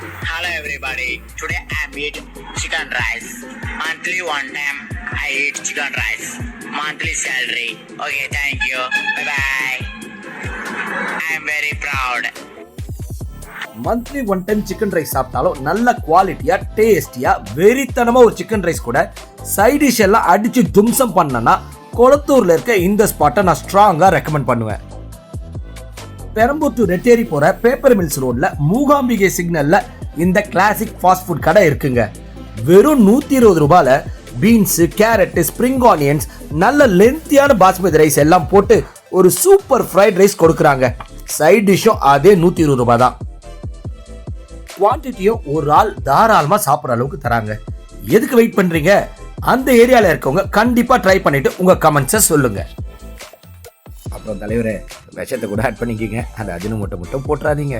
Hello everybody. Today I eat chicken rice. Monthly one time I eat chicken rice. Monthly salary. Okay, thank you. Bye bye. I am very proud. Monthly one time chicken rice சாப்பிட்டாலும் நல்ல குவாலிட்டியா டேஸ்டியா வெறித்தனமா ஒரு chicken rice கூட side dish எல்லாம் அடிச்சு தும்சம் பண்ணனா கொளத்தூர்ல இருக்க இந்த ஸ்பாட்டை நான் ஸ்ட்ராங்கா ரெக்கமெண்ட் பண்ணுவேன். பெரம்பூர் டு ரெட்டேரி போற பேப்பர் மில்ஸ் ரோட்ல மூகாம்பிகை சிக்னல்ல இந்த கிளாசிக் ஃபாஸ்ட் ஃபுட் கடை இருக்குங்க. வெறும் 120 ரூபாயில பீன்ஸ், கேரட், ஸ்ப்ரிங் ஆனியன்ஸ், நல்ல லென்த்தியான பாஸ்மதி ரைஸ் எல்லாம் போட்டு ஒரு சூப்பர் ஃப்ரைட் ரைஸ் கொடுக்குறாங்க. சைட் டிஷ்ஷும் அதே 120 ரூபாய் தான். குவான்டிட்டியும் ஒரு ஆள் தாராளமா சாப்பிட்ற அளவுக்கு தராங்க. எதுக்கு வெயிட் பண்றீங்க? அந்த ஏரியால இருக்கவங்க கண்டிப்பா ட்ரை பண்ணிட்டு உங்க கமெண்ட்ஸை சொல்லுங்க. அப்புறம் தலைவரே விஷத்தை கூட ஆட் பண்ணிக்கிங்க, அந்த அஜினமோட்டோ மட்டும் போட்டுறாதீங்க.